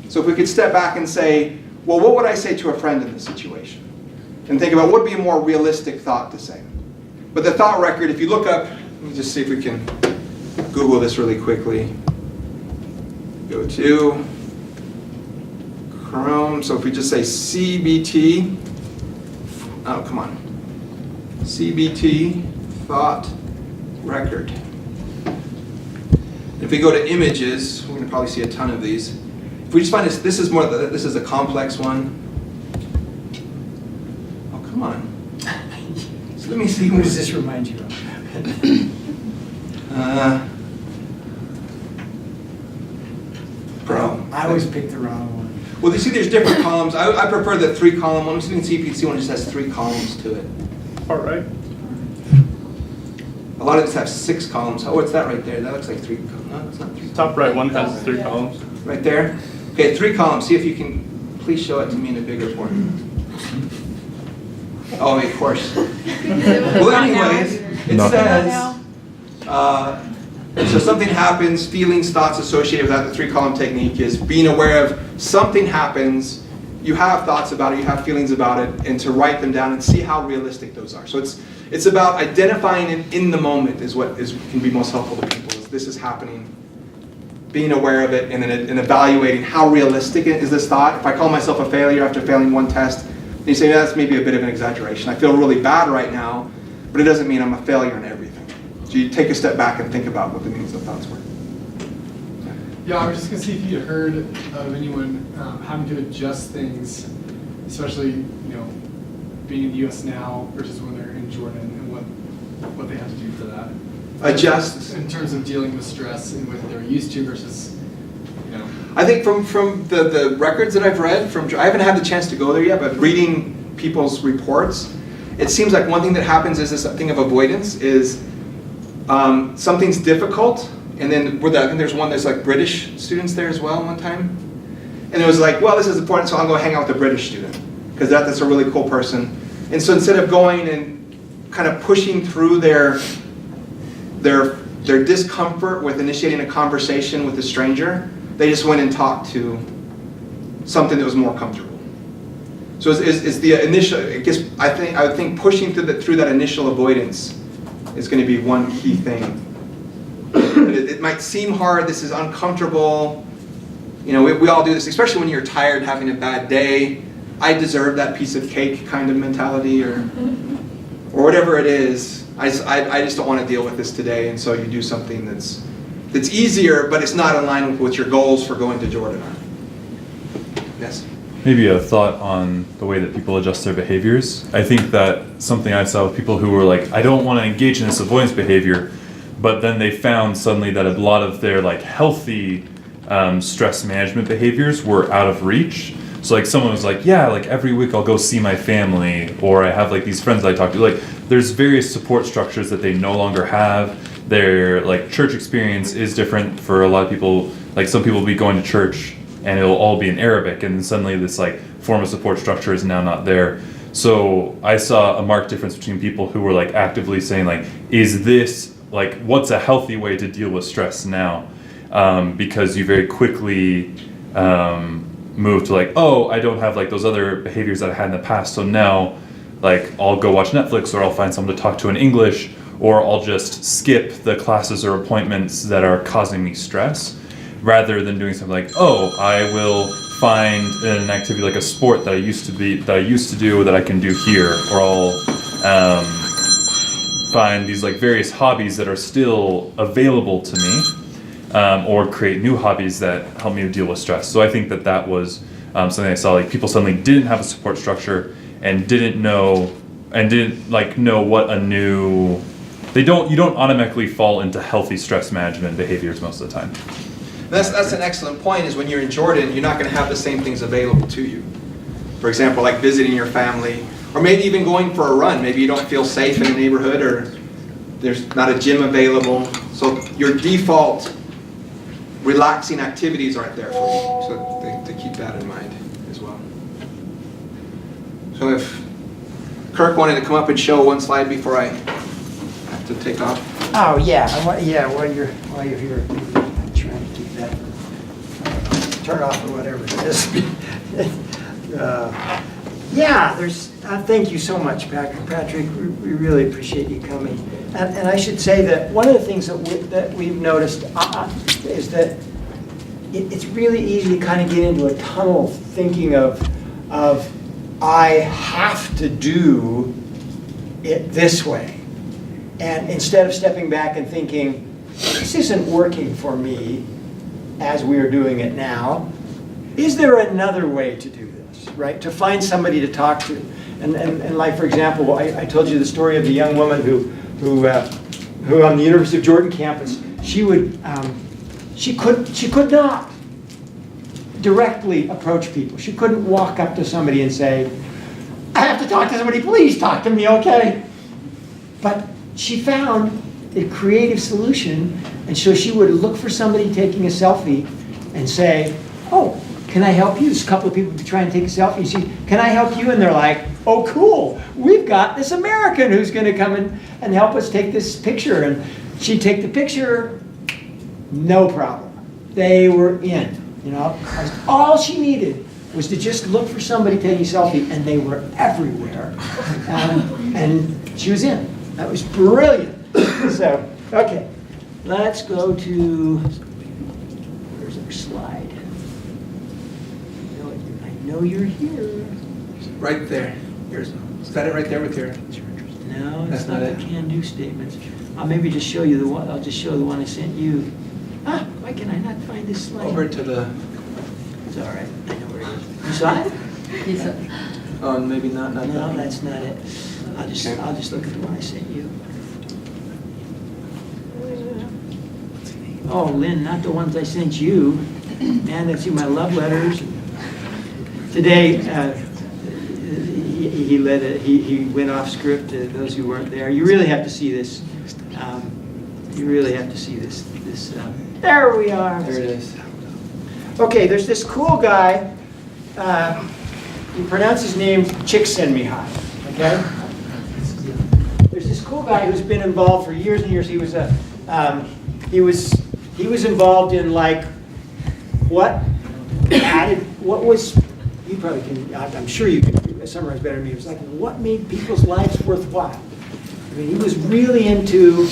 So if we could step back and say, well, what would I say to a friend in this situation? And think about what would be a more realistic thought to say. But the thought record, if you look up, let me just see if we can Google this really quickly. Go to Chrome. So if we just say CBT, oh, come on. CBT thought record. If we go to images, we're going to probably see a ton of these. If we just find this is a complex one. Oh, come on. So let me see. Who does this remind you of? Bro. I always pick the wrong one. Well, you see there's different columns. I prefer the 3-column one. I'm seeing CPC one just has 3 columns to it. All right. A lot of these have 6 columns. Oh, what's that right there? That looks like 3 columns. No, it's not 3. Top right one has 3 columns. Right there? Okay, 3 columns. See if you can please show it to me in a bigger form. Oh, of course. Because it was Well, not now. anyways, it Not says, so something happens, feelings, thoughts associated with that. The 3-column technique is being aware of something happens, you have thoughts about it, you have feelings about it, and to write them down and see how realistic those are. So it's about identifying it in the moment is what can be most helpful to people. Is this is happening, being aware of it, and then and evaluating how realistic is this thought. If I call myself a failure after failing one test, and you say, yeah, that's maybe a bit of an exaggeration. I feel really bad right now, but it doesn't mean I'm a failure in everything. So you take a step back and think about what the meanings of thoughts were. Yeah, I was just gonna see if you heard of anyone having to adjust things, especially, being in the U.S. now versus when they're in Jordan, and what they have to do for that. Adjust. In terms of dealing with stress and what they're used to versus, I think from the records that I've read, I haven't had the chance to go there yet, but reading people's reports, it seems like one thing that happens is this thing of avoidance is something's difficult, and then I think there's like British students there as well one time, and it was like, well, this is important, so I'll go hang out with a British student because that's a really cool person. And so instead of going and kind of pushing through their discomfort with initiating a conversation with a stranger, they just went and talked to something that was more comfortable. So it's the initial. I would think pushing through that initial avoidance is going to be one key thing. It might seem hard. This is uncomfortable. We all do this, especially when you're tired, having a bad day. I deserve that piece of cake kind of mentality, or whatever it is. I just don't want to deal with this today, and so you do something that's easier, but it's not in line with what your goals for going to Jordan are. Yes? Maybe a thought on the way that people adjust their behaviors. I think that something I saw with people who were like, I don't want to engage in this avoidance behavior, but then they found suddenly that a lot of their healthy stress management behaviors were out of reach. So someone was like, yeah, every week I'll go see my family, or I have these friends that I talk to. There's various support structures that they no longer have. Their church experience is different for a lot of people. Some people will be going to church and it'll all be in Arabic, and then suddenly this form of support structure is now not there. So I saw a marked difference between people who were actively saying is this what's a healthy way to deal with stress now? Because you very quickly move to oh, I don't have those other behaviors that I had in the past, so now I'll go watch Netflix, or I'll find someone to talk to in English, or I'll just skip the classes or appointments that are causing me stress, rather than doing something oh, I will find an activity like a sport that I used to do that I can do here, or I'll find these various hobbies that are still available to me, or create new hobbies that help me deal with stress. So I think that was something I saw. People suddenly didn't have a support structure and didn't know what a new. You don't automatically fall into healthy stress management behaviors most of the time. That's an excellent point, is when you're in Jordan, you're not going to have the same things available to you. For example, visiting your family, or maybe even going for a run. Maybe you don't feel safe in a neighborhood, or there's not a gym available. So your default relaxing activities aren't there for you. So to keep that in mind as well. So if Kirk wanted to come up and show one slide before I have to take off. Oh, yeah, while you're here, I'm trying to keep that, turn off or whatever it is. Thank you so much, Patrick. We really appreciate you coming. And I should say that one of the things that we've noticed is that it's really easy to kind of get into a tunnel thinking of I have to do it this way. And instead of stepping back and thinking, this isn't working for me as we are doing it now, is there another way to do this, right? To find somebody to talk to. And for example, I told you the story of the young woman who on the University of Jordan campus, she could not directly approach people. She couldn't walk up to somebody and say, I have to talk to somebody, please talk to me, okay? But she found a creative solution, and so she would look for somebody taking a selfie and say, oh, can I help you? There's a couple of people trying to take a selfie. She, can I help you? And they're like, oh, cool. We've got this American who's going to come in and help us take this picture. And she'd take the picture, no problem. They were in, you know. All she needed was to just look for somebody taking a selfie, and they were everywhere. And she was in. That was brilliant. So, okay, let's go to, where's our slide? I know you're here. Right there. Is that it right there with your? No, That's it's not not the it. can-do statements. I'll maybe just show you the one, I'll just show the one I sent you. Ah, why can I not find this slide? Over to the. It's all right, I know where it is. You saw it? Oh, maybe not. Not No, that. that's not it. Okay. I'll just look at the one I sent you. Oh, Lynn, not the ones I sent you. Man, that's you, my love letters. Today, he went off script to those who weren't there. You really have to see this. You really have to see this. There we are. There it is. Okay, there's this cool guy. You pronounce his name Csikszentmihalyi, okay? There's this cool guy who's been involved for years and years. He was involved in like what was, you probably can, I'm sure you can summarize better than me. It was like what made people's lives worthwhile. I mean, he was really into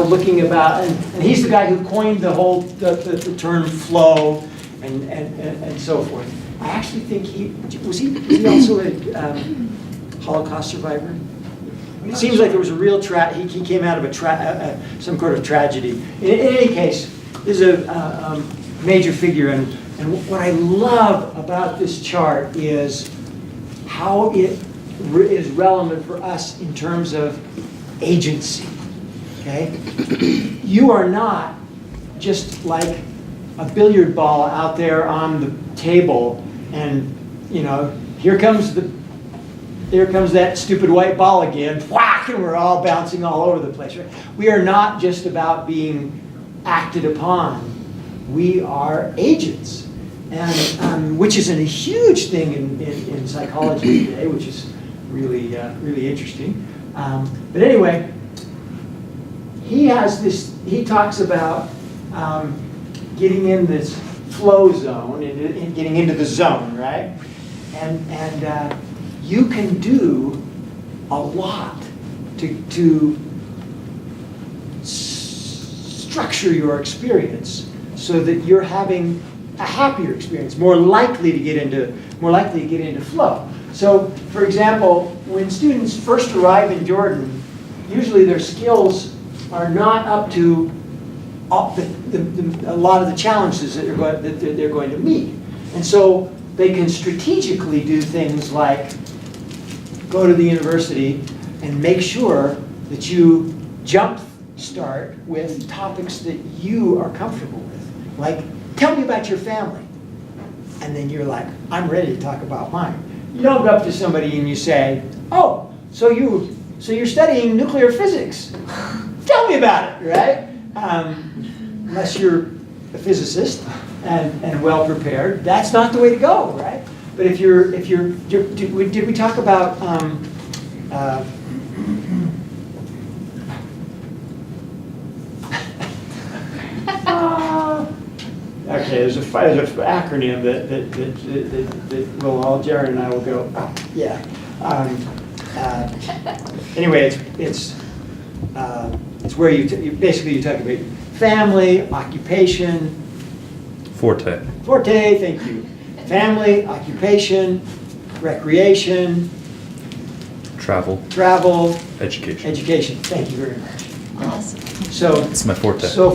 looking about, and he's the guy who coined the whole the term flow and so forth. I actually think he also a Holocaust survivor. It seems like there was a real he came out of some kind of tragedy. In any case, this is a major figure, and what I love about this chart is how it is relevant for us in terms of agency. Okay, you are not just like a billiard ball out there on the table, and you know, here comes that stupid white ball again, whack, and we're all bouncing all over the place. Right? We are not just about being acted upon. We are agents, and which is a huge thing in psychology today, which is really really interesting. But anyway, he has this. He talks about getting in this flow zone and getting into the zone, right? And you can do a lot to structure your experience so that you're having a happier experience, more likely to get into flow. So, for example, when students first arrive in Jordan, usually their skills are not up to a lot of the challenges that they're going to meet. And so they can strategically do things like go to the university and make sure that you jumpstart with topics that you are comfortable with. Like, tell me about your family. And then you're like, I'm ready to talk about mine. You don't go up to somebody and you say, oh, so you're studying nuclear physics. Tell me about it, right? Unless you're a physicist and well prepared, that's not the way to go, right? But if you're did we talk about okay, there's an acronym that will all Jared and I will go, yeah. Anyway, it's where you basically you talk about family, occupation. Forte. Forte, thank you. Family, occupation, recreation, Travel. education. Thank you very much. Awesome. So It's my forte. So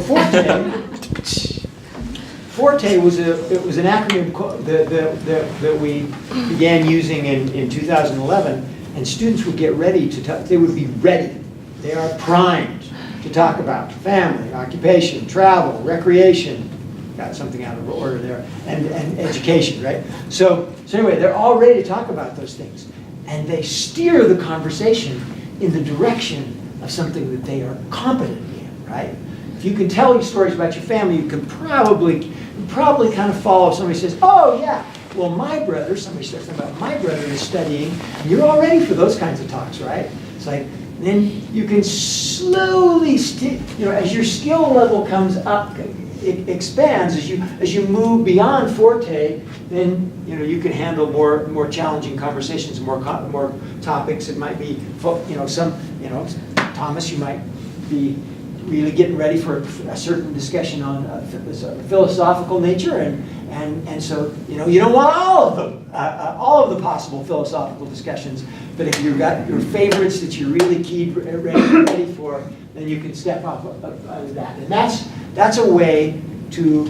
Forte was an acronym that we began using in 2011, and students would get ready to talk. They would be ready. They are primed to talk about family, occupation, travel, recreation. Got something out of order there, and education, right? So anyway, they're all ready to talk about those things, and they steer the conversation in the direction of something that they are competent in, right? if you can tell these stories about your family, you can probably kind of follow if somebody says, oh yeah, well my brother, somebody starts talking about my brother is studying, you're all ready for those kinds of talks, right? It's like, then you can slowly, as your skill level comes up, it expands as you move beyond Forte, then you can handle more challenging conversations, more topics. It might be Thomas, you might be really getting ready for a certain discussion on a philosophical nature, and so you don't want all of the possible philosophical discussions. But if you've got your favorites that you're really ready for, then you can step up that. And that's a way to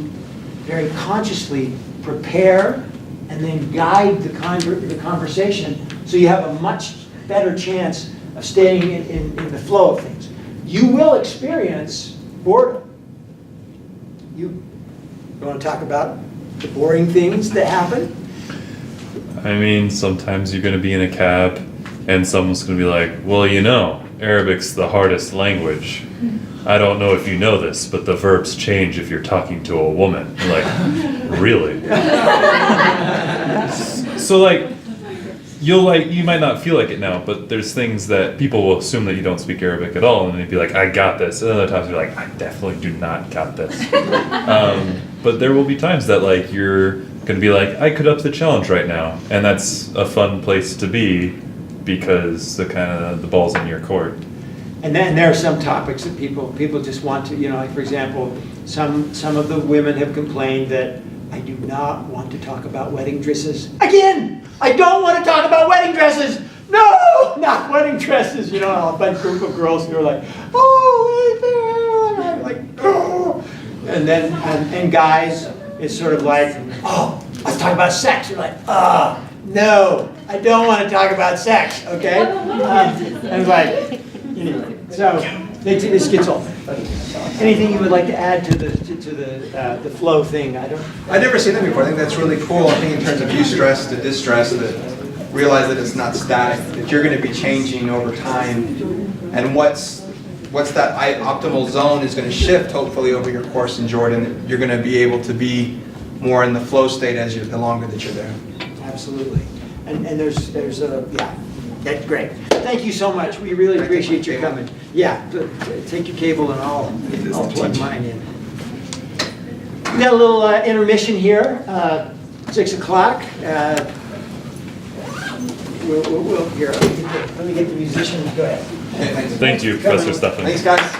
very consciously prepare and then guide the conversation so you have a much better chance of staying in the flow of things. You will experience boredom. You want to talk about the boring things that happen? I mean, sometimes you're going to be in a cab and someone's going to be like, well, Arabic's the hardest language. I don't know if you know this, but the verbs change if you're talking to a woman. You're like, really? So you might not feel like it now, but there's things that people will assume that you don't speak Arabic at all, and they'd be like, I got this. And other times you're like, I definitely do not got this. But there will be times that you're going to be like, I could up the challenge right now, and that's a fun place to be because the ball's in your court. And then there are some topics that people just want to, like for example, some of the women have complained that I do not want to talk about wedding dresses. Again, I don't want to talk about wedding dresses. No, not wedding dresses. A bunch group of girls who are like, oh, like, oh. And then and guys, it's sort of like, oh, let's talk about sex. You're like, no, I don't want to talk about sex. Okay, and like. Anyway, so this gets old. Anything you would like to add to the flow thing? I've never seen that before. I think that's really cool. I think in terms of eustress to distress, that realize that it's not static, that you're going to be changing over time, and what's that optimal zone is going to shift hopefully over your course in Jordan. You're going to be able to be more in the flow state the longer that you're there. Absolutely, and there's that's great. Thank you so much. We really appreciate you coming. Yeah, take your cable and I'll plug mine in. We got a little intermission here, 6 o'clock. We'll here. Let me get the musicians. Go ahead. Okay, thanks. Thank you, Professor Stefan. Thanks, guys.